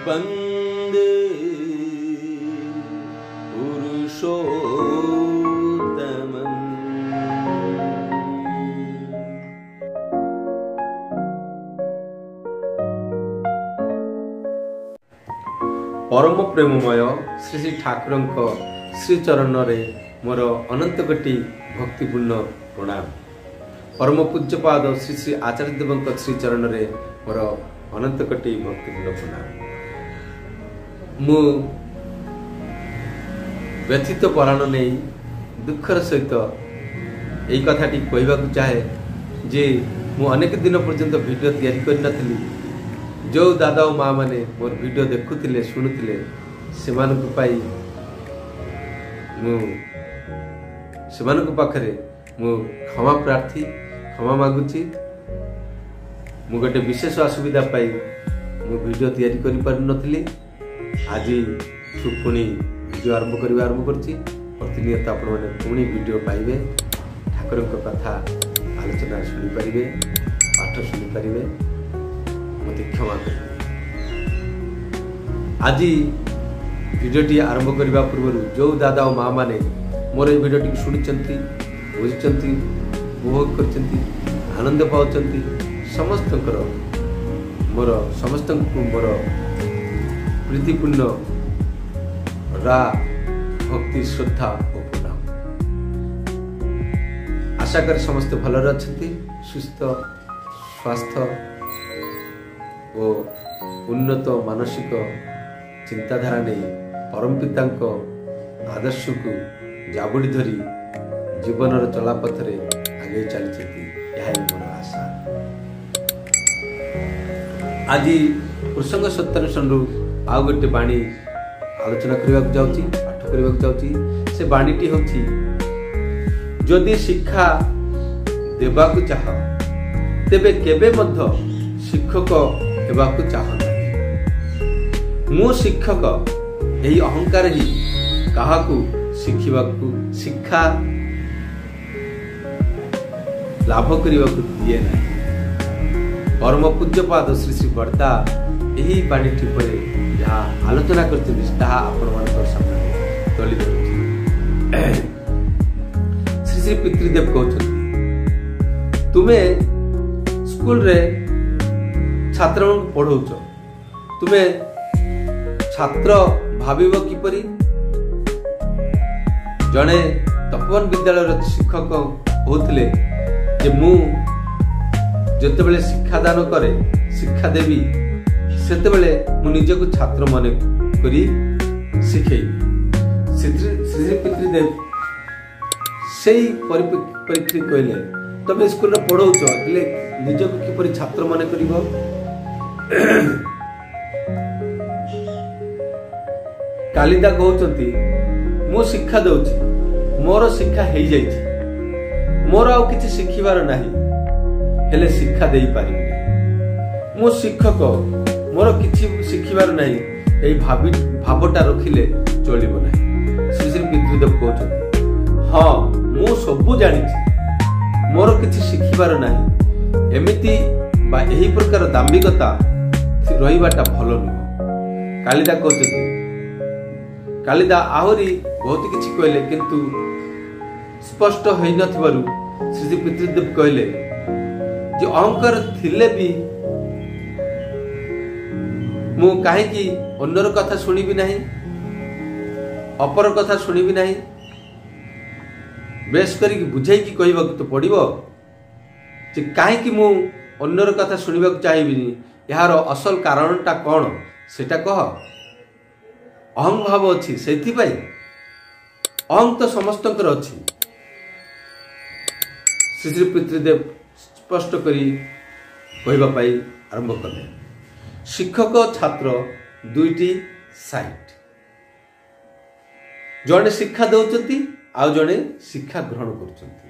वंदे पुरुषोत्तमम्। परम प्रेममय श्री श्री ठाकुर श्रीचरण मोर अनंत कोटि भक्तिपूर्ण प्रणाम। परम पूज्यपाद श्री श्री आचार्य देव श्रीचरण मोर अनंत कोटि भक्तिपूर्ण प्रणाम। मु व्यथित पराण नहीं दुखर सहित यही कथाटी कहवाक चाहे जे मु अनेक दिन पर्यंत वीडियो तैयारी करनथली। जो दादा और माँ माने मोर वीडियो देखुतिले शुणुतिले सेमानकु पाई सेमानकु पाखरे मु क्षमा प्रार्थी क्षमा मागुची। मु गोटे विशेष असुविधा पाई मु वीडियो तैयारी करि पारि नथली। आज पुणी वीडियो आरंभ करबा आरंभ करछि। प्रतिनियत आपण माने पुणी वीडियो पाइबे, ठाकुर कथा आलोचना सुनि पारिबे, पाठ सुनि पारिबे। मते क्षमा कर। आज वीडियोटी आरंभ करबा पूर्व जो दादा और माँ माने मोर ए वीडियोटी शुणिचंती, बुझिचंती, उपभोग करचंती, आनंद पाउचंती, समस्तकर मोर मोर प्रीतिपूर्ण भक्ति श्रद्धा और प्रणाम। आशा कर समस्त भलरे अछंती, सुस्थ स्वास्थ्य और उन्नत मानसिक चिंताधारा नहीं परम पिता आदर्श को जाबुड़ी धरी जीवन चलापथ आगे चली मोर आशा। आज प्रसंग सत्यानुष्ठान आउ गोटे बाणी आलोचना करने जाऊँगी, पाठ करने जाऊँगी। से बाणीटी हूँ जदि शिक्षा देवाकू चाह तेबे केबे मध्य शिक्षक हेबाकू चाहना। मु शिक्षक यही अहंकार ही काहाकू शिक्षा लाभ करने दिए ना। परम पूज्यपाद श्री श्री बर्ता यही बाणीटी पर जहाँ आलोचना करते सामने तली धरुଛି। श्री श्री पितृदेव कहते तुम्हें स्कूल रे छात्र पढ़ौच, तुम्हें छात्र भाविब किपरि? जड़े तपोवन विद्यालय शिक्षक होते जे मु जितेबले शिक्षा दान करे शिक्षा देवी सेतेबले मु निजको छात्र मन करी शिखेई। श्री पितृदेव से परिप्रेक्षी कहले तबे स्कूल पढ़ौच हेले निजको किपरि छात्र मन करिवो? कालिदा कहउचंती मु शिक्षा दउची, मोर शिक्षा हेई जाईची, मोर आउ किछि शिखिबार नाही, हेले शिक्षा देई पारिबि। मु शिक्षक, मोर किछि शिखिबार नाही, एई भावटा रखिले चलिबो नाही। श्री श्री पितृदेव कहउचंती हां मु सबु जानिछि, मोर किछि शिखिबार नाही, एमिति बा एही प्रकार दाम्भिकता रहिबाटा भलो नुह। कालिदा कहउचंती कालिदा आहरी बहुत किछि कहले किंतु स्पष्ट होई नथिबारु श्री श्री पितृदेव कहले जे अहंकार थिले भी मु काहे कि अन्यर कथा सुनिबि नाही, अपर कथा सुनिबि नाही, बेस करी बुझाई कि कहबा तो पड़िबो जे काहे कि मु अन्यर कथा सुनिबा चाहिबिनी। यार असल कारणटा कोन सेटा कह। अहं भाव अच्छी से अहं तो समस्तंकर अच्छी। श्री श्री पितृदेव स्पष्ट करी कहबा पाई आरंभ कले। शिक्षक छात्र दुईटी साइड, जड़े शिक्षा दौरान आउ जड़े शिक्षा ग्रहण करुछंती।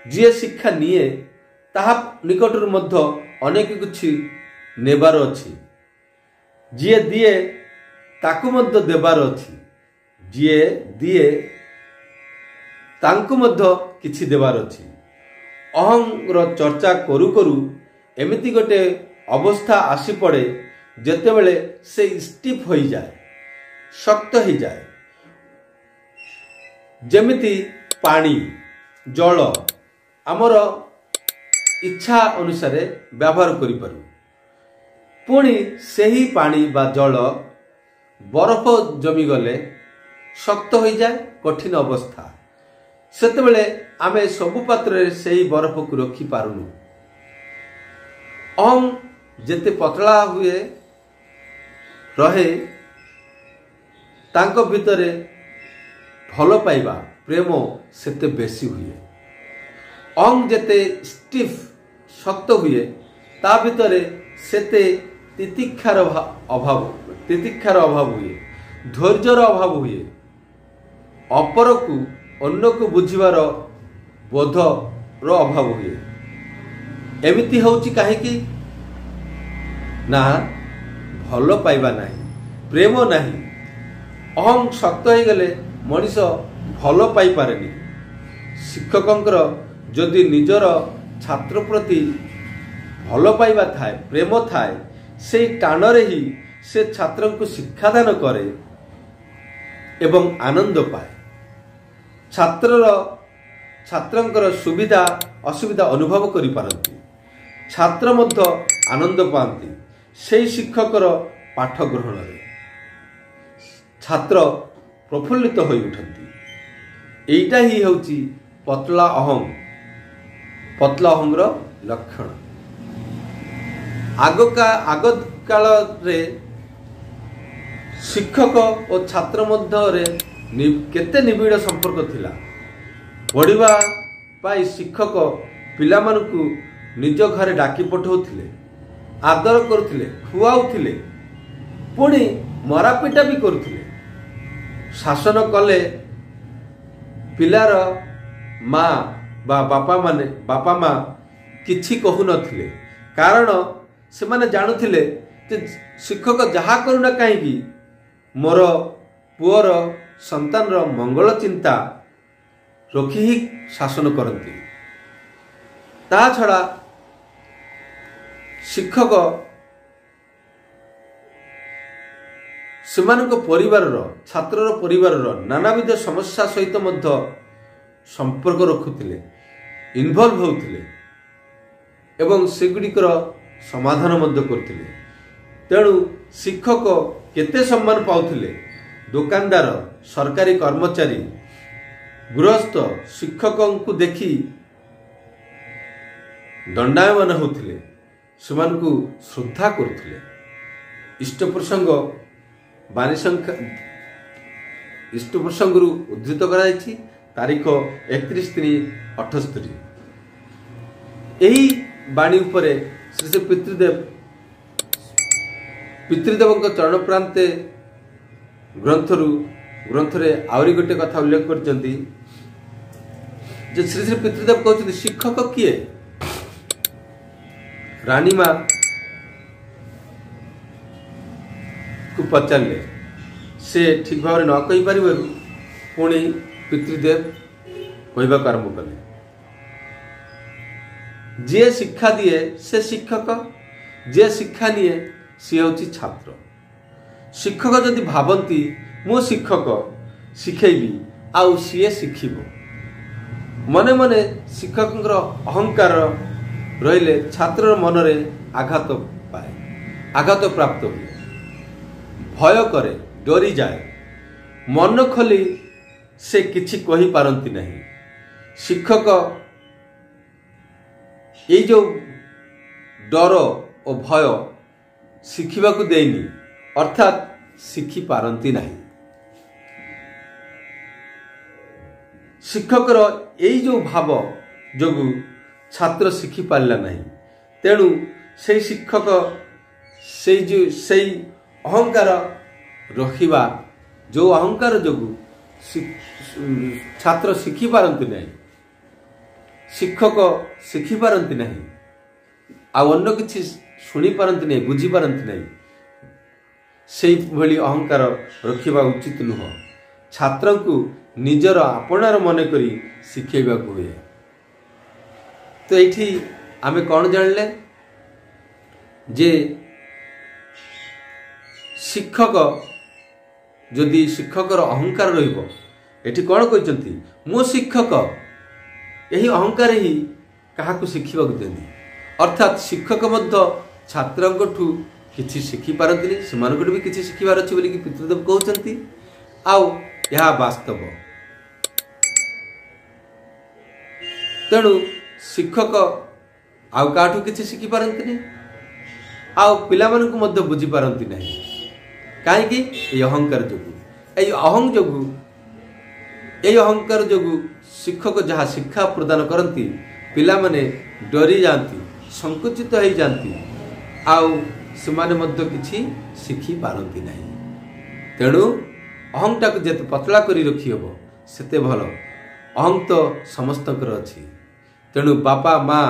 जी शिक्षा निये ताहा निकटर मध्य अनेक किछि नेबार अछि, जी दिए ताकु मध्य देबार अछि, जी दिए तांकु मध्य किछि देबार अछि। अहं रो चर्चा करू करू एमिति गोटे अवस्था आसी पड़े ଯେତେବେଳେ ସେ ଷ୍ଟିଫ୍ ହୋଇଯାଏ, ଶକ୍ତ ହୋଇଯାଏ, ଯେମିତି ପାଣି ଜଳ ଆମର ଇଚ୍ଛା ଅନୁସାରେ ବ୍ୟବହାର କରିପାରୁ, ପୁଣି ସେହି ପାଣି ବା ଜଳ ବରଫ ଜମିଗଲେ ଶକ୍ତ ହୋଇଯାଏ, କଠିନ ଅବସ୍ଥା। ସେତେବେଳେ ଆମେ ସବୁ ପାତ୍ରରେ ସେହି ବରଫକୁ ରଖିପାରୁନୁ। ଅହଂ ଯେତେ ପତଳା ହୁଏ ରହେ, ତାଙ୍କ ଭିତରେ ଭଲ ପାଇବା ପ୍ରେମ ସେତେ ବେଶୀ ହୁଏ। ଅହଂ ଯେତେ ଷ୍ଟିଫ୍ ଶକ୍ତ ହୁଏ, ତା ଭିତରେ ସେତେ ତିତିକ୍ଷାର ଅଭାବ ହୁଏ, ଧୈର୍ଯ୍ୟର ଅଭାବ ହୁଏ, ଅପରକୁ ଅନ୍ୟକୁ ବୁଝିବାର ବୋଧର ଅଭାବ ହୁଏ। ଏମିତି ହେଉଛି କାହିଁକି? ନା ଭଲ ପାଇବା ନାହିଁ, ପ୍ରେମ ନାହିଁ। ଅହଂ ଶକ୍ତ ହୋଇଗଲେ ମଣିଷ ଭଲ ପାଇପାରେନି। ଶିକ୍ଷକଙ୍କର ଯଦି ନିଜର ଛାତ୍ର ପ୍ରତି ଭଲ ପାଇବା ଥାଏ, ପ୍ରେମ ଥାଏ, ସେଇ ଟାଣରେ ହିଁ ସେ ଛାତ୍ରଙ୍କୁ ଶିକ୍ଷାଦାନ କରେ ଏବଂ ଆନନ୍ଦ ପାଏ। ଛାତ୍ରଙ୍କର ସୁବିଧା ଅସୁବିଧା ଅନୁଭବ କରିପାରନ୍ତି। ଛାତ୍ର ମଧ୍ୟ ଆନନ୍ଦ ପାଆନ୍ତି ସେହି ଶିକ୍ଷକର ପାଠ ଗ୍ରହଣରେ। ଛାତ୍ର ପ୍ରଫୁଲ୍ଲିତ ହୋଇ ଉଠନ୍ତି। ଏଇଟା ହିଁ ହେଉଛି ପତଳା ଅହଂର ଲକ୍ଷଣ। ଆଗ କାଳରେ ଶିକ୍ଷକ ଓ ଛାତ୍ର ମଧ୍ୟରେ କେତେ ନିବିଡ଼ ସମ୍ପର୍କ ଥିଲା। ପଢ଼ିବା ପାଇଁ ଶିକ୍ଷକ ପିଲାମାନଙ୍କୁ ନିଜ ଘରେ ଡାକି ପଠାଉଥିଲେ, ଆଦର କରୁଥିଲେ, ଖୁଆଉଥିଲେ, ପୁଣି ମରାପିଟା ବି କରୁଥିଲେ। ଶାସନ କଲେ ପିଲାର ମା ବା ବାପା ମା କିଛି କହୁନଥିଲେ, କାରଣ ସେମାନେ ଜାଣୁଥିଲେ ଯେ ଶିକ୍ଷକ ଯାହା କରୁନା କାହିଁକି ମୋର ପୁଅର ସନ୍ତାନର ମଙ୍ଗଳ ଚିନ୍ତା ରଖି ହିଁ ଶାସନ କରନ୍ତି। ତା ଛଡ଼ା ଶିକ୍ଷକ ସେମାନଙ୍କ ପରିବାରର, ଛାତ୍ରର ପରିବାରର ନାନାବିଧ ସମସ୍ୟା ସହିତ ମଧ୍ୟ ସମ୍ପର୍କ ରଖୁଥିଲେ, ଇନଭଲ୍ଭ ହେଉଥିଲେ ଏବଂ ସେଗୁଡ଼ିକର ସମାଧାନ ମଧ୍ୟ କରୁଥିଲେ। ତେଣୁ ଶିକ୍ଷକ କେତେ ସମ୍ମାନ ପାଉଥିଲେ। ଦୋକାନଦାର, ସରକାରୀ କର୍ମଚାରୀ, ଗୃହସ୍ଥ ଶିକ୍ଷକଙ୍କୁ ଦେଖି ଦଣ୍ଡାୟମାନ ହେଉଥିଲେ, ସେମାନଙ୍କୁ ଶ୍ରଦ୍ଧା କରୁଥିଲେ। ଇଷ୍ଟ ପ୍ରସଙ୍ଗରୁ ଉଦ୍ଧୃତ କରାଯାଇଛି, ତାରିଖ 31/3/78। ଏହି ବାଣୀ ଉପରେ ଶ୍ରୀ ଶ୍ରୀ ପିତୃଦେବଙ୍କ ଚରଣ ପ୍ରାନ୍ତେ ଗ୍ରନ୍ଥରେ ଆହୁରି ଗୋଟିଏ କଥା ଉଲ୍ଲେଖ କରିଛନ୍ତି ଯେ ଶ୍ରୀ ଶ୍ରୀ ପିତୃଦେବ କହୁଛନ୍ତି ଶିକ୍ଷକ କିଏ? ରାଣୀମା କୁ ପଚାରିଲେ, ସେ ଠିକ୍ ଭାବରେ ନ କହିପାରିବାରୁ ପୁଣି ପିତୃଦେବ କହିବାକୁ ଆରମ୍ଭ କଲେ, ଯିଏ ଶିକ୍ଷା ଦିଏ ସେ ଶିକ୍ଷକ, ଯିଏ ଶିକ୍ଷା ନିଏ ସିଏ ହେଉଛି ଛାତ୍ର। ଶିକ୍ଷକ ଯଦି ଭାବନ୍ତି ମୁଁ ଶିକ୍ଷକ ଶିଖେଇବି ଆଉ ସିଏ ଶିଖିବ, ମନେ ମନେ ଶିକ୍ଷକଙ୍କର ଅହଙ୍କାର ରହିଲେ ଛାତ୍ରର ମନରେ ଆଘାତ ପ୍ରାପ୍ତ ହୁଏ, ଭୟ କରେ, ଡରିଯାଏ, ମନ ଖୋଲି ସେ କିଛି କହିପାରନ୍ତି ନାହିଁ। ଶିକ୍ଷକ ଏଇ ଯେଉଁ ଡର ଓ ଭୟ ଶିଖିବାକୁ ଦେଇନି, ଅର୍ଥାତ୍ ଶିଖିପାରନ୍ତି ନାହିଁ। ଶିକ୍ଷକର ଏଇ ଯେଉଁ ଭାବ ଯୋଗୁଁ ଛାତ୍ର ଶିଖିପାରିଲା ନାହିଁ। ତେଣୁ ସେଇ ଶିକ୍ଷକ ସେଇ ଅହଙ୍କାର ରଖିବା, ଯେଉଁ ଅହଙ୍କାର ଯୋଗୁଁ ଛାତ୍ର ଶିଖିପାରନ୍ତି ନାହିଁ, ଶିକ୍ଷକ ଶିଖିପାରନ୍ତି ନାହିଁ, ଆଉ ଅନ୍ୟ କିଛି ଶୁଣିପାରନ୍ତି ନାହିଁ, ବୁଝିପାରନ୍ତି ନାହିଁ, ସେଇଭଳି ଅହଙ୍କାର ରଖିବା ଉଚିତ ନୁହଁ। ଛାତ୍ରଙ୍କୁ ନିଜର ଆପଣାର ମନେ କରି ଶିଖେଇବାକୁ ହୁଏ। ତ ଏଇଠି ଆମେ କ'ଣ ଜାଣିଲେ ଯେ शिक्षक जदि शिक्षकर अहंकार रहिबो एठी कोन कहचंती मो शिक्षक यही अहंकार ही काहाकू शिखिबा देनी अर्थात शिक्षक मध्य छात्रंकठू किछि शिखि पारंतिनी सेमानकठू भी किछि शिखिबार अछि बोली कि पितृदेव कहउचंती आउ यह वास्तव तेणु शिक्षक आउ काठू किछि शिखि पारंतिनी आउ पिला मानकू मध्य बुझी पारंती नाही काहेकि ए अहंकार जोगु ए अहंकार जोगु शिक्षक जहाँ शिक्षा प्रदान करती पिला माने डरी जाती संकुचित हो जाती आउ सेमाने मध्य किछि शिखि पारंती नाही तेणु अहंटा को जेते पतला करी रखी हबो सेते भलो अहं तो समस्तकर अछि तेणु बापा माँ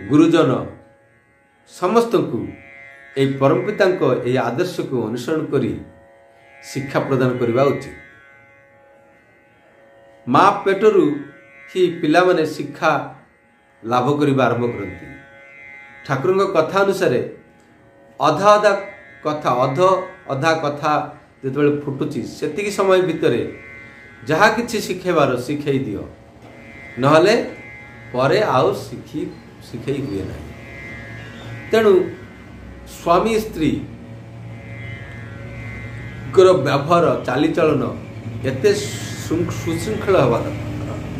गुरुजन समस्त को ए परम पिता ए आदर्श को अनुसरण करी शिक्षा प्रदान करबा उचित माँ पेटरू ही पिला माने शिक्षा लाभ करबा आरंभ करती ठाकुर कथा अनुसार अधा अधा कथा अधा कथा जो फुटुची से समय भितर जहा किछि शिखेबार शिखई दियो नहले परे आउ शिखई हुए ना तेणु स्वामी स्त्री व्यवहार चालीचलन एते सुशृंखल हवा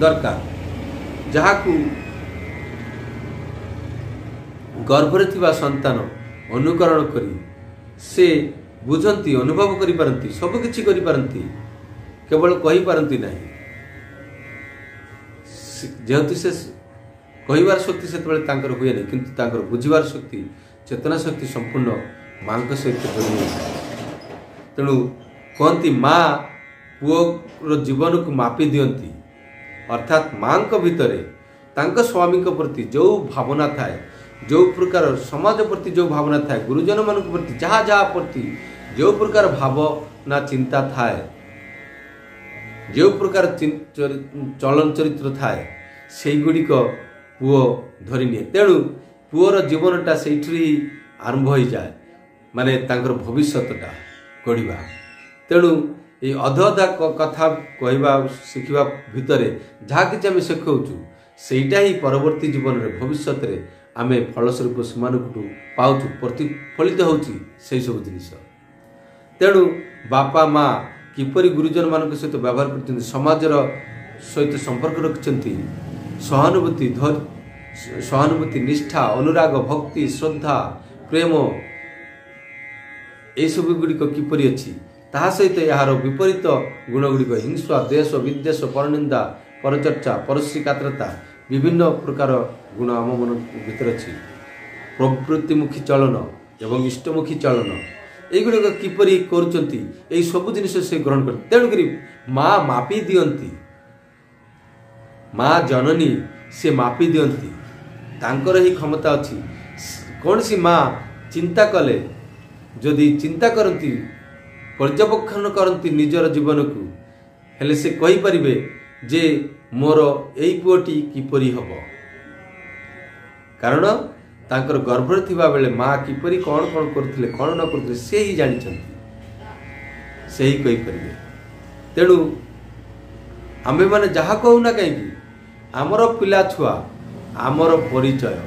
दरकार जहाकू गर्भरे थिबा संतान अनुकरण करी से बुझंती अनुभव करि पारंती सब किछि करि पारंती केवल कहि पारंती नाही जेहेतु से कहिबार शक्ति से तांकर हुए नहीं किंतु तांकर बुझिबार शक्ति चेतना शक्ति संपूर्ण मां के सहित होई तेणु कहती माँ पुओर जीवन को मापी दियंती अर्थात माँ भितर तांका स्वामी प्रति जो भावना थाए जो प्रकार समाज प्रति जो भावना थाए गुरुजन मान प्रति जहाँ जहाँ प्रति जो प्रकार भावना चिंता थाए जो प्रकार चलन चरित्र थाए से गुड़िक पुओ धरी निए तेणु पुओर जीवनटा से आरंभ हो जाए माने तांकर भविष्यटा गढ़ा तेणु ये अधा अधा कथा कहवा शिखा भितर जहाँ कि आम शिखाऊँ सेटा ही परवर्ती जीवन में भविष्य में आम फलस्वरूप से पाचु प्रतिफलित होची सब जिनिस तेणु बापा माँ किपरि गुरुजन मान सहित व्यवहार कर समाजर सहित संपर्क रखिंट सहानुभूति निष्ठा अनुराग भक्ति श्रद्धा प्रेम ये सब गुड़िक किपरि अच्छी ता सहित यार विपरीत गुण गुड़िक हिंसा देश विद्वेष परनिंदा परचर्चा परश्रीकात्रता विभिन्न प्रकार गुण आम मन भीतर अच्छी प्रवृत्तिमुखी चलन एवं इष्टमुखी चलन युड़िक किपरि कर सब जिनिस से ग्रहण कर तेणुक माँ मापी दियंती माँ जननी से मापी दियंती तांकर ही क्षमता अच्छी कौन सी माँ चिंता कले जदि चिंता करती पर्यवेक्षण करती निजर जीवन को हेले से कहि परिबे जे मोर एई पुओटी किपरि हबो कारण तांकर गर्भरे थिबा बेले माँ किपरि कौन कौन करथिले कौन न करथिले से ही जानि छथि से ही कहि परिबे तेणु आमे माने जहा कहूना कहीं आमर पिला छुआ आमर परिचय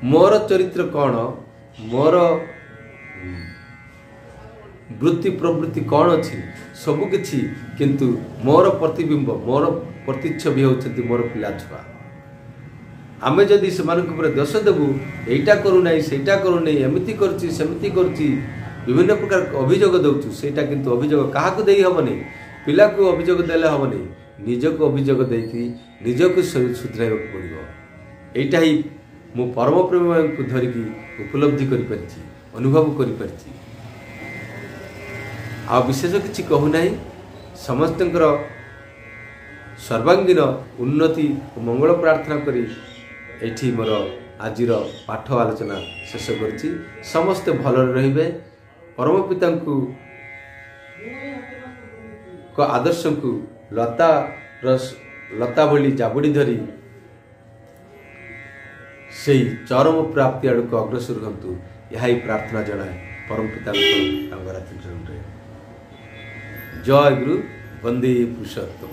मोर चरित्र कौन मोर वृत्ति प्रवृत्ति कौन अच्छी सबकि किंतु मोर प्रतिबिंब मोर प्रतिच्छवि होती मोर पिला छुआ आमे जदि से दोष देवु एटा करूना सेटा करूना एमती करमती कर विभिन्न प्रकार अभियोग दौचु सेटा किंतु अभियोग क्या हेनी पिला को अभियोग देले हेनी निजक अभियोग देकी निजक सुधराइबा पड़ो एटा ही मु परम प्रेम को धरिकी उपलब्धि कर पारछि अनुभव कर पारछि आ विशेष किसी कहूना समस्त सर्वांगीन उन्नति और मंगल प्रार्थना करी एठी मोर आजिर पाठ आलोचना शेष करछि समस्ते भल रहिबे परम पिता को आदर्श को लता भली जाबुड़ी धरी से चरम प्राप्ति आड़ को अग्रसर हंतु यह प्रार्थना जनाए परम पिता रंगराज चरण जय गुरु वंदे पुरुषोत्तम।